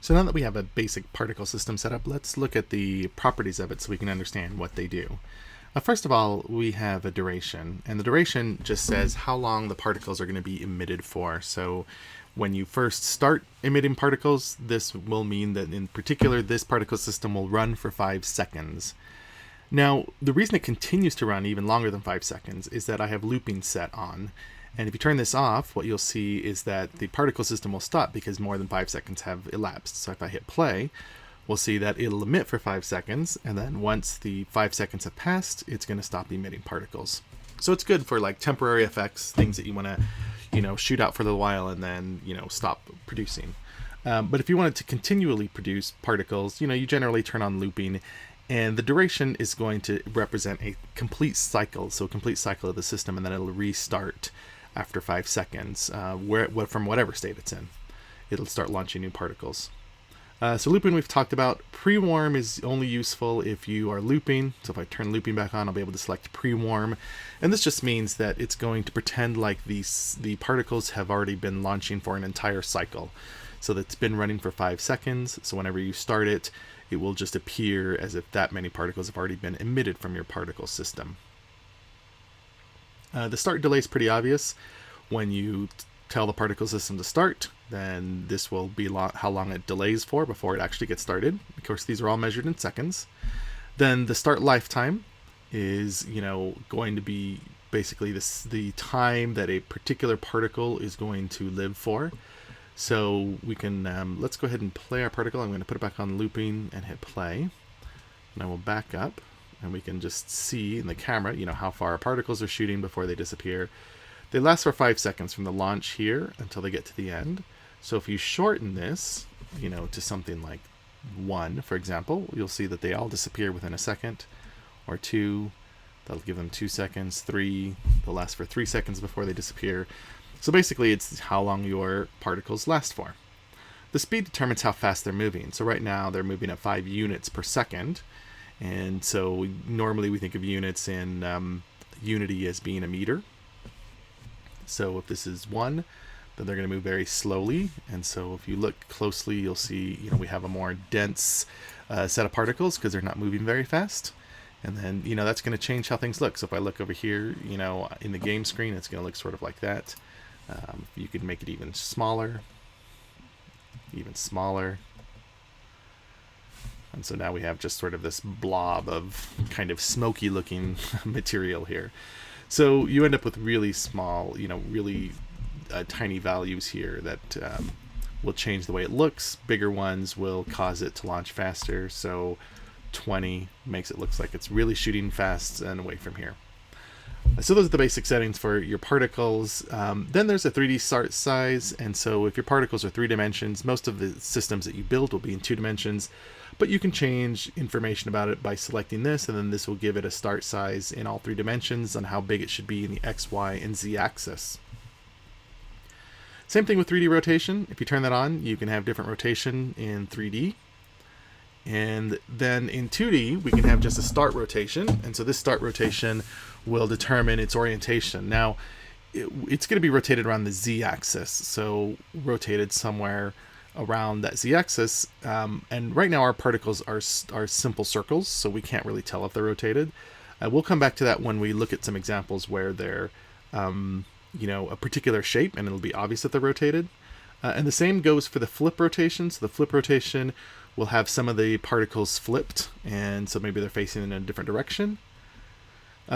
So now that we have a basic particle system set up, let's look at the properties of it so we can understand what they do. First of all, we have a duration, and the duration just says how long the particles are going to be emitted for. So when you first start emitting particles, this will mean that in particular this particle system will run for 5 seconds. Now, the reason it continues to run even longer than 5 seconds is that I have looping set on. And if you turn this off, what you'll see is that the particle system will stop because more than 5 seconds have elapsed. So if I hit play, we'll see that it'll emit for 5 seconds, and then once the 5 seconds have passed, it's going to stop emitting particles. So it's good for like temporary effects, things that you want to, shoot out for a little while and then, stop producing. But if you wanted to continually produce particles, you generally turn on looping, and the duration is going to represent a complete cycle, so a complete cycle of the system, and then it'll restart after 5 seconds, from whatever state it's in. It'll start launching new particles. So looping we've talked about. Pre-warm is only useful if you are looping. So if I turn looping back on, I'll be able to select pre-warm. And this just means that it's going to pretend like the particles have already been launching for an entire cycle. So that's been running for 5 seconds. So whenever you start it, it will just appear as if that many particles have already been emitted from your particle system. The start delay is pretty obvious. When you tell the particle system to start, then this will be how long it delays for before it actually gets started. Of course, these are all measured in seconds. Then the start lifetime is, going to be basically the time that a particular particle is going to live for. So we can, let's go ahead and play our particle. I'm going to put it back on looping and hit play. And I will back up, and we can just see in the camera, how far our particles are shooting before they disappear. They last for 5 seconds from the launch here until they get to the end. So if you shorten this, to something like 1, for example, you'll see that they all disappear within a second, or 2. That'll give them 2 seconds. 3, they'll last for 3 seconds before they disappear. So basically, it's how long your particles last for. The speed determines how fast they're moving. So right now, they're moving at 5 units per second. And so normally we think of units in Unity as being a meter. So if this is 1, then they're going to move very slowly. And so if you look closely, you'll see, we have a more dense set of particles because they're not moving very fast. And then, that's going to change how things look. So if I look over here, in the game screen, it's going to look sort of like that. You could make it even smaller. And so now we have just sort of this blob of kind of smoky looking material here. So you end up with really small, really tiny values here that will change the way it looks. Bigger ones will cause it to launch faster. So 20 makes it look like it's really shooting fast and away from here. So those are the basic settings for your particles. Then there's a 3D start size. And so if your particles are 3 dimensions, most of the systems that you build will be in 2 dimensions. But you can change information about it by selecting this, and then this will give it a start size in all 3 dimensions on how big it should be in the X, Y, and Z axis. Same thing with 3D rotation. If you turn that on, you can have different rotation in 3D. And then in 2D, we can have just a start rotation. And so this start rotation will determine its orientation. Now, it's going to be rotated around the Z axis. So rotated somewhere around that Z-axis, and right now our particles are simple circles, so we can't really tell if they're rotated. We'll come back to that when we look at some examples where they're, a particular shape, and it'll be obvious that they're rotated. And the same goes for the flip rotation. So the flip rotation will have some of the particles flipped, and so maybe they're facing in a different direction.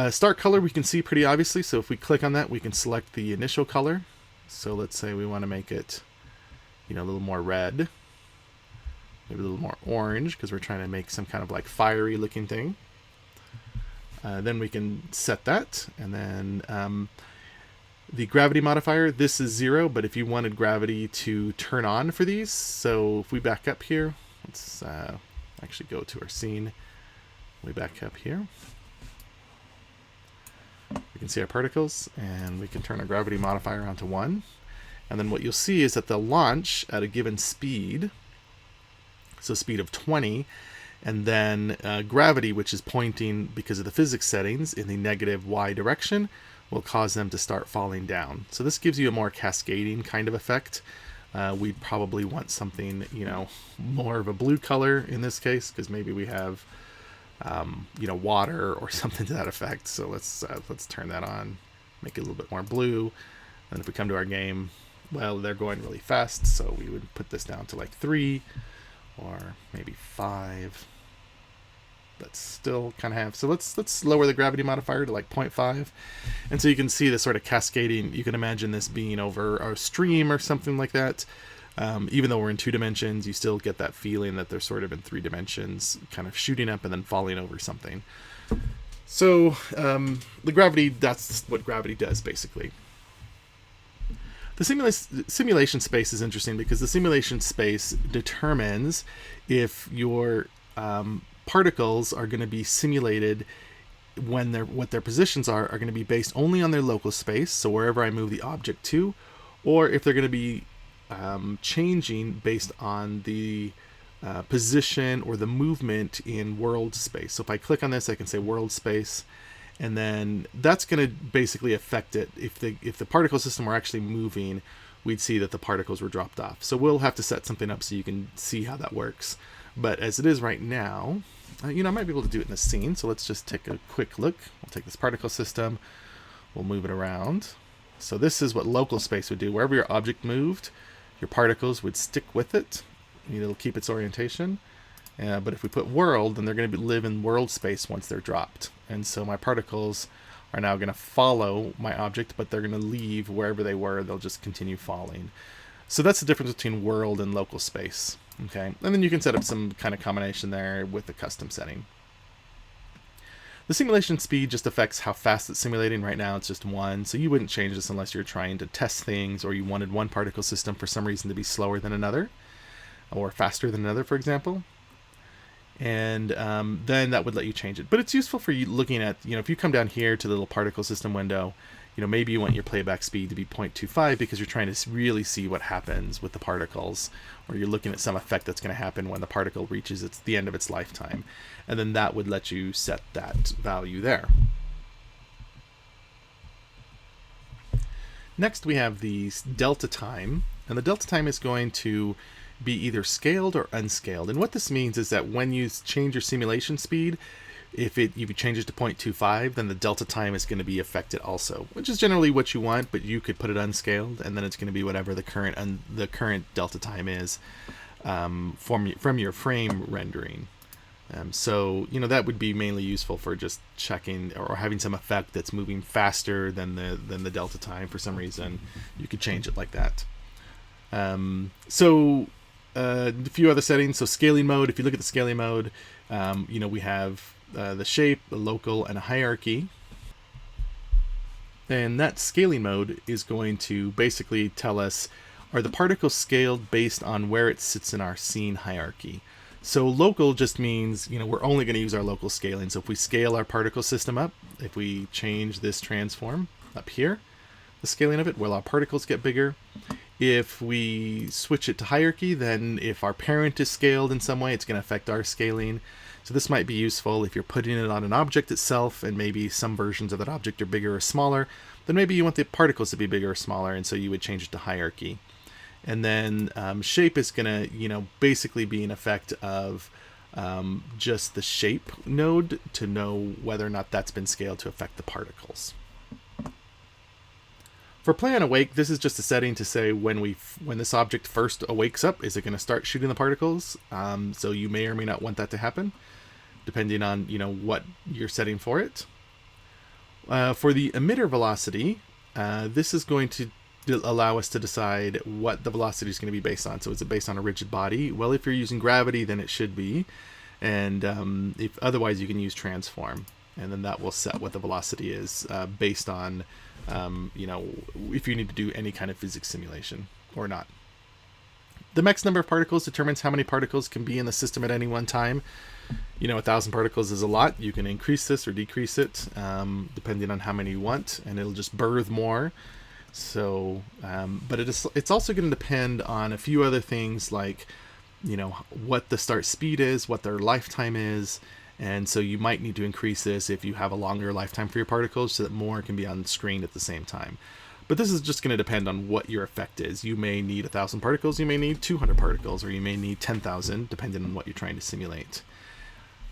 Start color we can see pretty obviously, so if we click on that, we can select the initial color. So let's say we want to make it a little more red, maybe a little more orange, because we're trying to make some kind of like fiery looking thing. Then we can set that, and then the gravity modifier, this is 0, but if you wanted gravity to turn on for these, so if we back up here, let's actually go to our scene, we back up here, we can see our particles, and we can turn our gravity modifier onto 1. And then what you'll see is that they'll launch at a given speed, so speed of 20, and then gravity, which is pointing because of the physics settings in the negative y direction, will cause them to start falling down. So this gives you a more cascading kind of effect We'd probably want something, more of a blue color in this case, because maybe we have, water or something to that effect. So let's turn that on, make it a little bit more blue. And if we come to our game, well, they're going really fast, so we would put this down to like 3 or maybe 5. But still kind of have, so let's lower the gravity modifier to like 0.5, and so you can see the sort of cascading. You can imagine this being over a stream or something like that. Even though we're in 2 dimensions, you still get that feeling that they're sort of in 3 dimensions, kind of shooting up and then falling over something. So the gravity, that's what gravity does basically. The simulation space is interesting because the simulation space determines if your particles are going to be simulated when what their positions are going to be based only on their local space, so wherever I move the object to, or if they're going to be changing based on the position or the movement in world space. So if I click on this, I can say world space, and then that's going to basically affect it. If the particle system were actually moving, we'd see that the particles were dropped off. So we'll have to set something up so you can see how that works. But as it is right now, I might be able to do it in the scene. So let's just take a quick look. We'll take this particle system, we'll move it around. So this is what local space would do. Wherever your object moved, your particles would stick with it. It'll keep its orientation. But if we put world, then they're going to live in world space once they're dropped. And so my particles are now going to follow my object, but they're going to leave wherever they were. They'll just continue falling. So that's the difference between world and local space. Okay, and then you can set up some kind of combination there with the custom setting. The simulation speed just affects how fast it's simulating. Right now it's just 1, so you wouldn't change this unless you're trying to test things or you wanted one particle system for some reason to be slower than another or faster than another, for example. And then that would let you change it. But it's useful for you looking at, if you come down here to the little particle system window, maybe you want your playback speed to be 0.25 because you're trying to really see what happens with the particles, or you're looking at some effect that's going to happen when the particle reaches the end of its lifetime. And then that would let you set that value there. Next we have the delta time, and the delta time is going to be either scaled or unscaled. And what this means is that when you change your simulation speed, if you change it to 0.25, then the delta time is going to be affected also, which is generally what you want, but you could put it unscaled, and then it's going to be whatever the current delta time is from your frame rendering. So that would be mainly useful for just checking or having some effect that's moving faster than the delta time for some reason. You could change it like that. So a few other settings. So scaling mode. If you look at the scaling mode, we have the shape, the local, and a hierarchy. And that scaling mode is going to basically tell us, are the particles scaled based on where it sits in our scene hierarchy? So local just means, we're only going to use our local scaling. So if we scale our particle system up, if we change this transform up here, the scaling of it, well, our particles get bigger. If we switch it to hierarchy, then if our parent is scaled in some way, it's going to affect our scaling. So this might be useful if you're putting it on an object itself, and maybe some versions of that object are bigger or smaller, then maybe you want the particles to be bigger or smaller, and so you would change it to hierarchy. And then shape is going to, basically be an effect of just the shape node to know whether or not that's been scaled to affect the particles. For play on awake, this is just a setting to say when this object first awakes up, is it going to start shooting the particles? So you may or may not want that to happen, depending on what you're setting for it. For the emitter velocity, this is going to allow us to decide what the velocity is going to be based on. So is it based on a rigid body? Well, if you're using gravity, then it should be, and if otherwise, you can use transform, and then that will set what the velocity is based on. If you need to do any kind of physics simulation or not. The max number of particles determines how many particles can be in the system at any one time. 1,000 particles is a lot. You can increase this or decrease it depending on how many you want, and it'll just birth more. So, but it's also going to depend on a few other things like, what the start speed is, what their lifetime is. And so you might need to increase this if you have a longer lifetime for your particles so that more can be on screen at the same time. But this is just going to depend on what your effect is. You may need 1,000 particles, you may need 200 particles, or you may need 10,000, depending on what you're trying to simulate.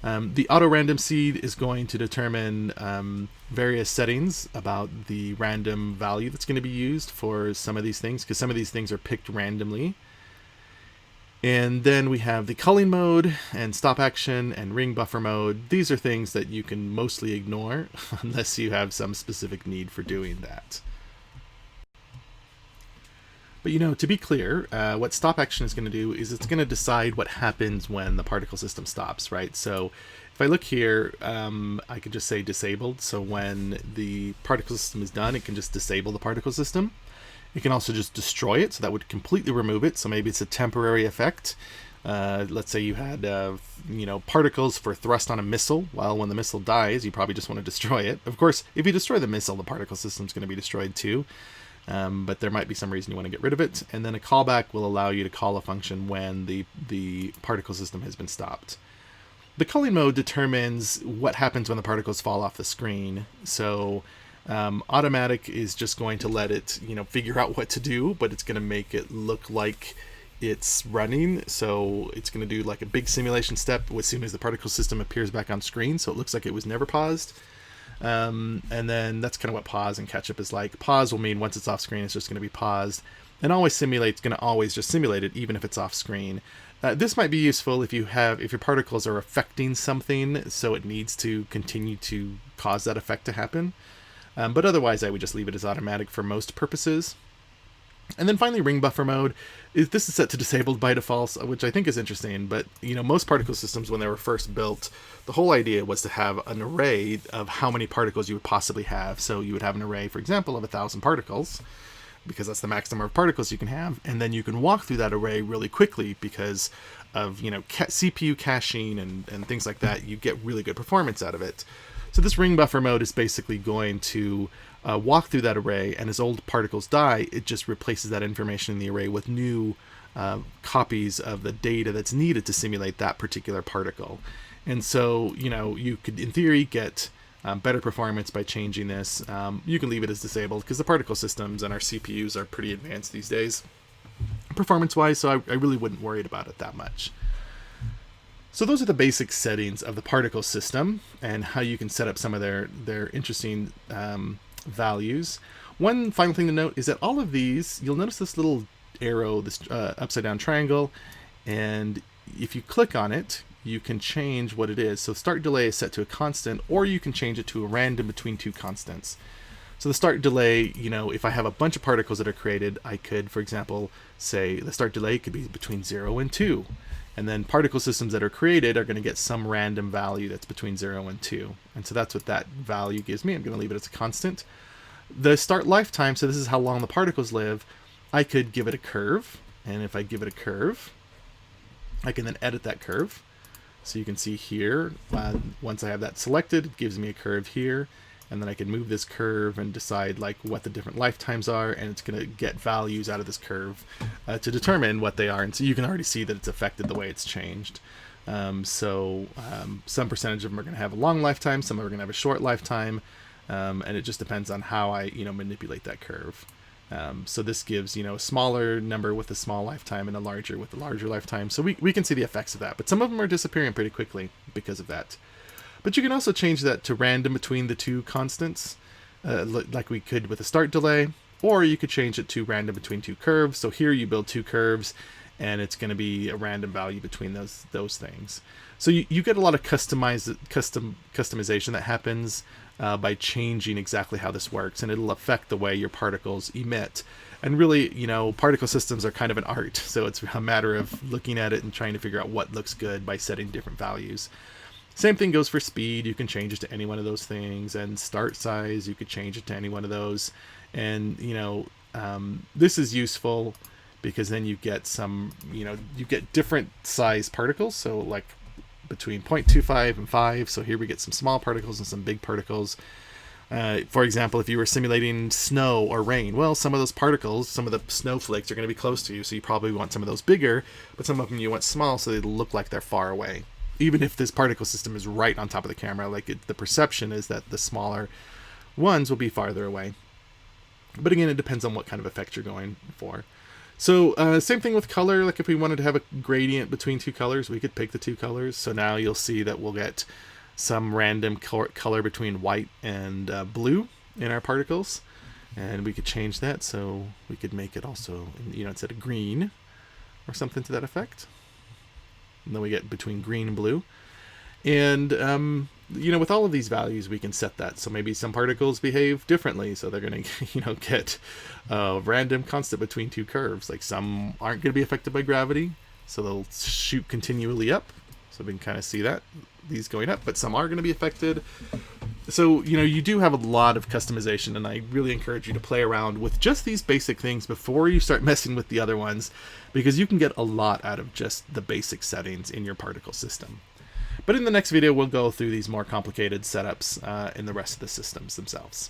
The auto-random seed is going to determine various settings about the random value that's going to be used for some of these things, because some of these things are picked randomly. And then we have the culling mode and stop action and ring buffer mode. These are things that you can mostly ignore unless you have some specific need for doing that. But to be clear, what stop action is going to do is it's going to decide what happens when the particle system stops, right? So if I look here, I can just say disabled. So when the particle system is done, it can just disable the particle system. It can also just destroy it, so that would completely remove it. So maybe it's a temporary effect. Let's say you had, particles for thrust on a missile. Well, when the missile dies, you probably just want to destroy it. Of course, if you destroy the missile, the particle system is going to be destroyed too. But there might be some reason you want to get rid of it. And then a callback will allow you to call a function when the particle system has been stopped. The culling mode determines what happens when the particles fall off the screen. So automatic is just going to let it, figure out what to do, but it's going to make it look like it's running. So it's going to do like a big simulation step as soon as the particle system appears back on screen. So it looks like it was never paused. And then that's kind of what pause and catch up is like. Pause will mean once it's off screen, it's just going to be paused. And always simulate's going to always just simulate it, even if it's off screen. This might be useful if your particles are affecting something, so it needs to continue to cause that effect to happen. But otherwise, I would just leave it as automatic for most purposes. And then finally, ring buffer mode. This is set to disabled by default, which I think is interesting. But most particle systems, when they were first built, the whole idea was to have an array of how many particles you would possibly have. So you would have an array, for example, of 1,000 particles, because that's the max number of particles you can have. And then you can walk through that array really quickly because of CPU caching and things like that. You get really good performance out of it. So this ring buffer mode is basically going to walk through that array, and as old particles die, it just replaces that information in the array with new copies of the data that's needed to simulate that particular particle. And so, you could, in theory, get better performance by changing this. You can leave it as disabled because the particle systems and our CPUs are pretty advanced these days, performance-wise, so I really wouldn't worry about it that much. So those are the basic settings of the particle system and how you can set up some of their interesting values. One final thing to note is that all of these, you'll notice this little arrow, this upside down triangle, and if you click on it, you can change what it is. So start delay is set to a constant, or you can change it to a random between two constants. So the start delay, if I have a bunch of particles that are created, I could, for example, say the start delay could be between 0 and 2. And then particle systems that are created are going to get some random value that's between 0 and 2. And so that's what that value gives me. I'm going to leave it as a constant. The start lifetime, so this is how long the particles live, I could give it a curve. And if I give it a curve, I can then edit that curve. So you can see here, once I have that selected, it gives me a curve here. And then I can move this curve and decide what the different lifetimes are, and it's going to get values out of this curve to determine what they are. And so you can already see that it's affected the way it's changed. Some percentage of them are going to have a long lifetime, some are going to have a short lifetime, and it just depends on how I manipulate that curve. So this gives a smaller number with a small lifetime and a larger with a larger lifetime. So we can see the effects of that, but some of them are disappearing pretty quickly because of that. But you can also change that to random between the two constants, like we could with a start delay, or you could change it to random between two curves. So here you build two curves, and it's going to be a random value between those things. So you get a lot of customization that happens by changing exactly how this works, and it'll affect the way your particles emit. And really, particle systems are kind of an art, so it's a matter of looking at it and trying to figure out what looks good by setting different values. Same thing goes for speed. You can change it to any one of those things, and start size, you could change it to any one of those. And this is useful because then you get you get different size particles. So like between 0.25 and 5. So here we get some small particles and some big particles. For example, if you were simulating snow or rain, well, some of those particles, some of the snowflakes are going to be close to you, so you probably want some of those bigger, but some of them you want small so they look like they're far away. Even if this particle system is right on top of the camera, the perception is that the smaller ones will be farther away. But again, it depends on what kind of effect you're going for. So same thing with color. Like if we wanted to have a gradient between two colors, we could pick the two colors. So now you'll see that we'll get some random color between white and blue in our particles. And we could change that. So we could make it also, instead of green or something to that effect. And then we get between green and blue. And, with all of these values, we can set that. So maybe some particles behave differently. So they're going to, get a random constant between two curves. Like some aren't going to be affected by gravity. So they'll shoot continually up. So we can kind of see that, these going up. But some are going to be affected. So, you do have a lot of customization. And I really encourage you to play around with just these basic things before you start messing with the other ones. Because you can get a lot out of just the basic settings in your particle system. But in the next video, we'll go through these more complicated setups in the rest of the systems themselves.